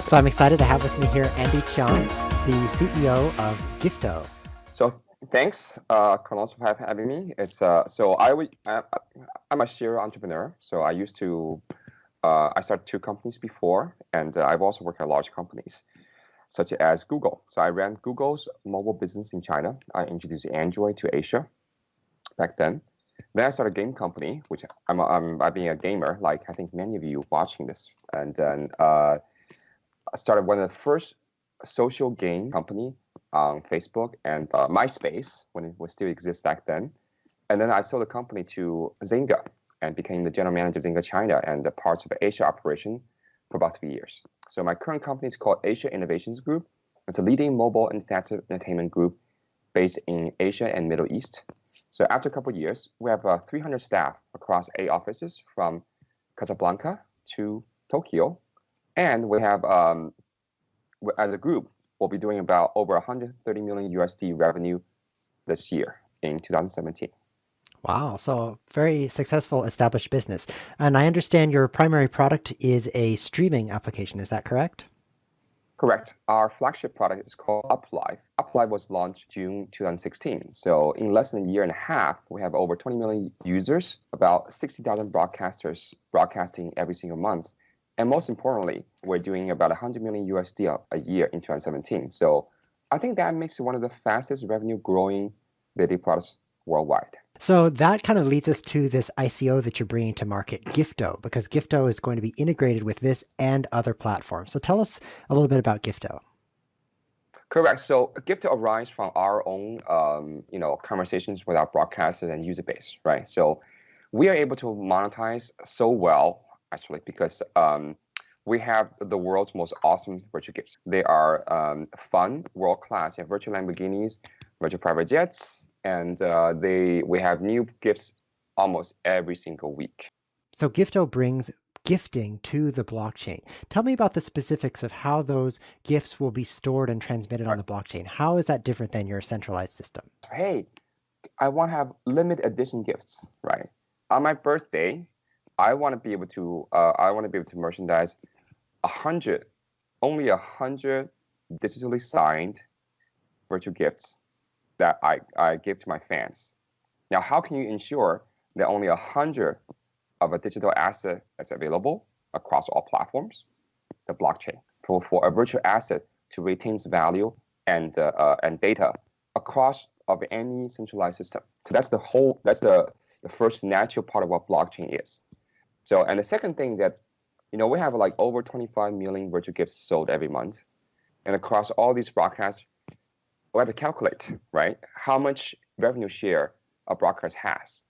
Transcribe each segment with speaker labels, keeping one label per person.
Speaker 1: So I'm excited to have with me here Andy Tian, the CEO of Gifto.
Speaker 2: So thanks, Carlos, for having me. It's I'm a serial entrepreneur. So I started two companies before, and I've also worked at large companies such as Google. So I ran Google's mobile business in China. I introduced Android to Asia back then. Then I started a game company, which I'm being a gamer, like I think many of you watching this, and then I started one of the first social game company on Facebook and MySpace when it was still exists back then. And then I sold the company to Zynga and became the general manager of Zynga China and the parts of the Asia operation for about 3 years. So my current company is called Asia Innovations Group. It's a leading mobile interactive entertainment group based in Asia and Middle East. So after a couple of years, we have 300 staff across 8 offices from Casablanca to Tokyo. And we have, as a group, we'll be doing about over 130 million USD revenue this year in 2017.
Speaker 1: Wow, so very successful established business. And I understand your primary product is a streaming application. Is that correct?
Speaker 2: Correct. Our flagship product is called Uplive. Uplive was launched June 2016. So in less than a year and a half, we have over 20 million users, about 60,000 broadcasters broadcasting every single month. And most importantly, we're doing about 100 million USD a year in 2017. So I think that makes it one of the fastest revenue growing video products worldwide.
Speaker 1: So that kind of leads us to this ICO that you're bringing to market, Gifto, because Gifto is going to be integrated with this and other platforms. So tell us a little bit about Gifto.
Speaker 2: Correct. So Gifto arises from our own, conversations with our broadcasters and user base, right? So we are able to monetize so well, actually, because we have the world's most awesome virtual gifts. They are fun, world-class. You have virtual Lamborghinis, virtual private jets, and we have new gifts almost every single week.
Speaker 1: So Gifto brings gifting to the blockchain. Tell me about the specifics of how those gifts will be stored and transmitted on the blockchain. How is that different than your centralized system?
Speaker 2: Hey, I want to have limited edition gifts, right? On my birthday, I want to be able to merchandise 100, only 100 digitally signed virtual gifts that I give to my fans. Now, how can you ensure that only 100 of a digital asset that's available across all platforms? The blockchain for a virtual asset to retain its value and data across of any centralized system. So that's the first natural part of what blockchain is. So, and the second thing that, we have like over 25 million virtual gifts sold every month. And across all these broadcasts, we have to calculate, right, how much revenue share a broadcast has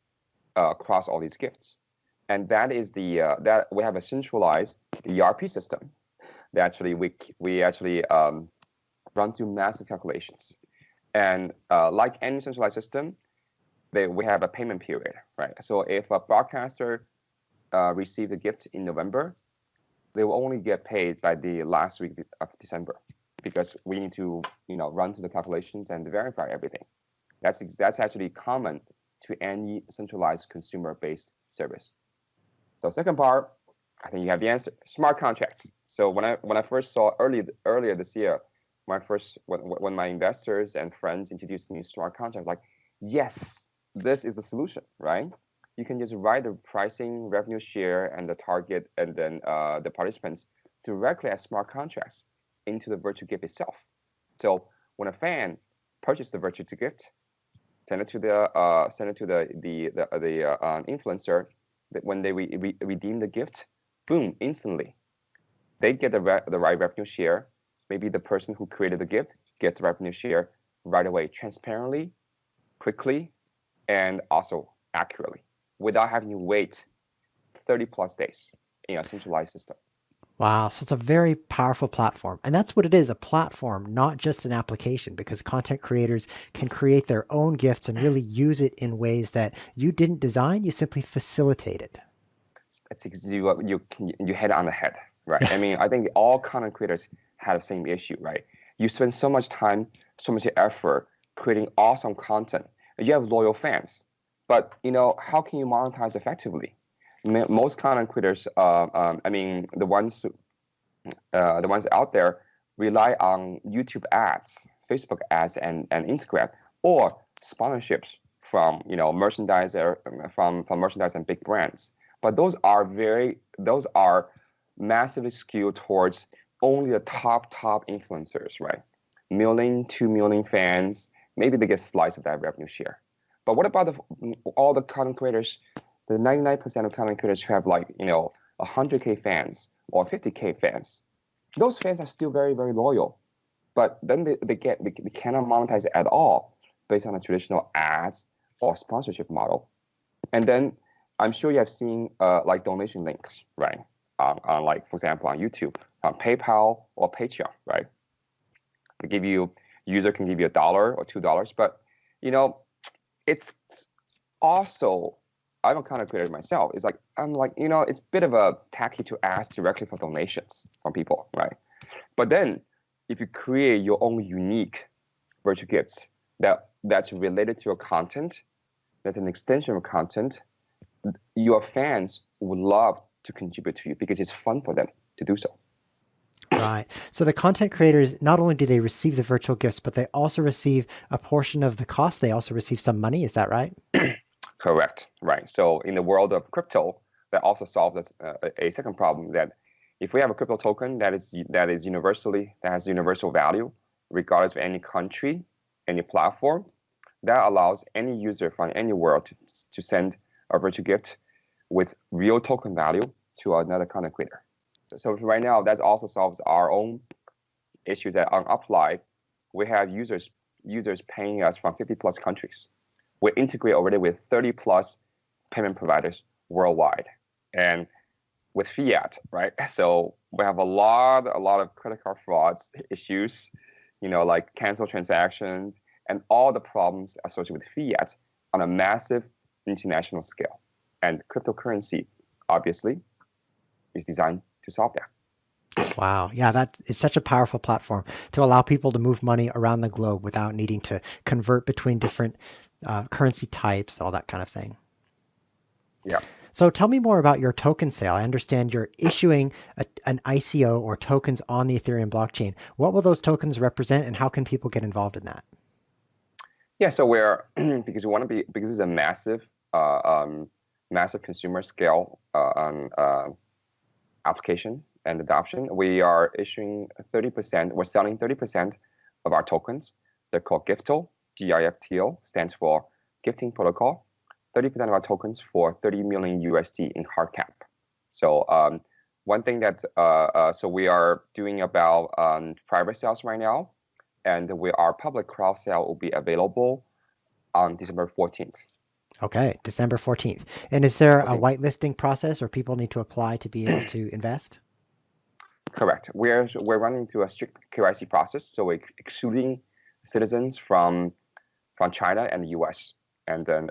Speaker 2: across all these gifts. And that is that we have a centralized ERP system that actually we actually run through massive calculations. And like any centralized system, we have a payment period, right? So if a broadcaster received a gift in November, they will only get paid by the last week of December, because we need to run through the calculations and verify everything. That's actually common to any centralized consumer-based service. So second part, I think you have the answer: smart contracts. So when I first saw earlier this year, when my investors and friends introduced me to smart contracts, like, yes, this is the solution, right? You can just write the pricing, revenue share, and the target, and then the participants directly as smart contracts into the virtual gift itself. So when a fan purchases the virtual gift, send it to the influencer. That when they redeem the gift, boom, instantly, they get the right revenue share. Maybe the person who created the gift gets the revenue share right away, transparently, quickly, and also accurately, without having to wait 30 plus days in a centralized system.
Speaker 1: Wow, so it's a very powerful platform. And that's what it is, a platform, not just an application, because content creators can create their own gifts and really use it in ways that you didn't design, you simply facilitated.
Speaker 2: You hit it on the head, right? I mean, I think all content creators have the same issue, right? You spend so much time, so much effort creating awesome content. You have loyal fans, but how can you monetize effectively? Most content creators, the ones the ones out there rely on YouTube ads, Facebook ads, and Instagram, or sponsorships from merchandiser from merchandise and big brands. But those are massively skewed towards only the top influencers, right? Million, 2 million fans. Maybe they get a slice of that revenue share. But what about all the content creators, the 99% of content creators who have 100K fans or 50K fans? Those fans are still very, very loyal. But then they cannot monetize at all based on a traditional ads or sponsorship model. And then I'm sure you have seen donation links, right? On for example, on YouTube, on PayPal or Patreon, right? User can give you $1 or $2, but it's also, I'm a content creator myself. It's it's a bit of a tacky to ask directly for donations from people, right? But then if you create your own unique virtual gifts that's related to your content, that's an extension of content, your fans would love to contribute to you because it's fun for them to do so.
Speaker 1: Right. So the content creators, not only do they receive the virtual gifts, but they also receive a portion of the cost. They also receive some money. Is that right?
Speaker 2: Correct. Right. So in the world of crypto, that also solves a second problem, that if we have a crypto token that has universal value, regardless of any country, any platform, that allows any user from anywhere to send a virtual gift with real token value to another content creator. So right now, that also solves our own issues. That on Uplive, we have users paying us from 50+ countries. We integrate already with 30+ payment providers worldwide, and with fiat, right? So we have a lot of credit card frauds issues, like cancel transactions and all the problems associated with fiat on a massive international scale. And cryptocurrency, obviously, is designed to solve that.
Speaker 1: Wow. Yeah, that is such a powerful platform to allow people to move money around the globe without needing to convert between different currency types, all that kind of thing.
Speaker 2: Yeah.
Speaker 1: So tell me more about your token sale. I understand you're issuing an ICO or tokens on the Ethereum blockchain. What will those tokens represent, and how can people get involved in that?
Speaker 2: Yeah, so we're because it's a massive consumer scale application and adoption. We are issuing 30%. We're selling 30% of our tokens. They're called Gifto. Gifto stands for Gifting Protocol. 30% of our tokens for 30 million USD in hard cap. So one thing that so we are doing about private sales right now, and our public crowd sale will be available on December 14th.
Speaker 1: Okay, December 14th. And is there
Speaker 2: 14th.
Speaker 1: a whitelisting process, or people need to apply to be able to invest?
Speaker 2: Correct. We're running through a strict KYC process, so we're excluding citizens from China and the US. And then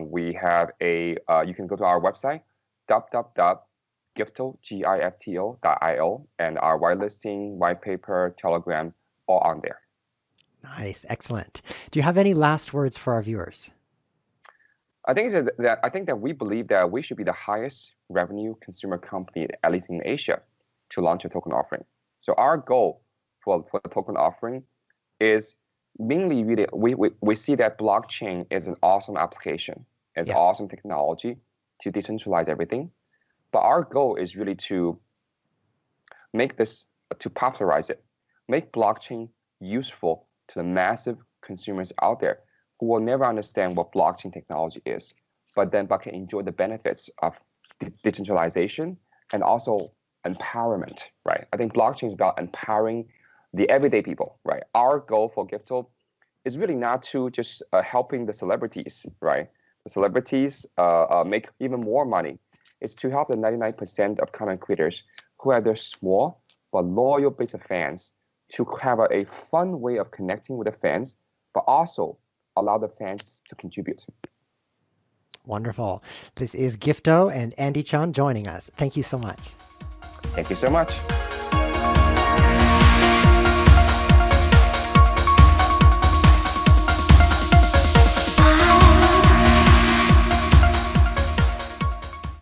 Speaker 2: we have you can go to our website, www.gifto.io, and our whitelisting, white paper, Telegram, all on there.
Speaker 1: Nice, excellent. Do you have any last words for our viewers?
Speaker 2: I think that we believe that we should be the highest revenue consumer company, at least in Asia, to launch a token offering. So our goal for the token offering is mainly really we see that blockchain is an awesome application, it's awesome technology to decentralize everything. But our goal is really to popularize it, make blockchain useful to the massive consumers out there who will never understand what blockchain technology is, but can enjoy the benefits of decentralization and also empowerment, right? I think blockchain is about empowering the everyday people, right? Our goal for Giftlo is really not to just helping the celebrities, right? The celebrities make even more money. It's to help the 99% of content creators who have their small but loyal base of fans to have a fun way of connecting with the fans, but also allow the fans to contribute.
Speaker 1: Wonderful. This is Gifto and Andy Chan joining us. Thank you so much.
Speaker 2: Thank you so much.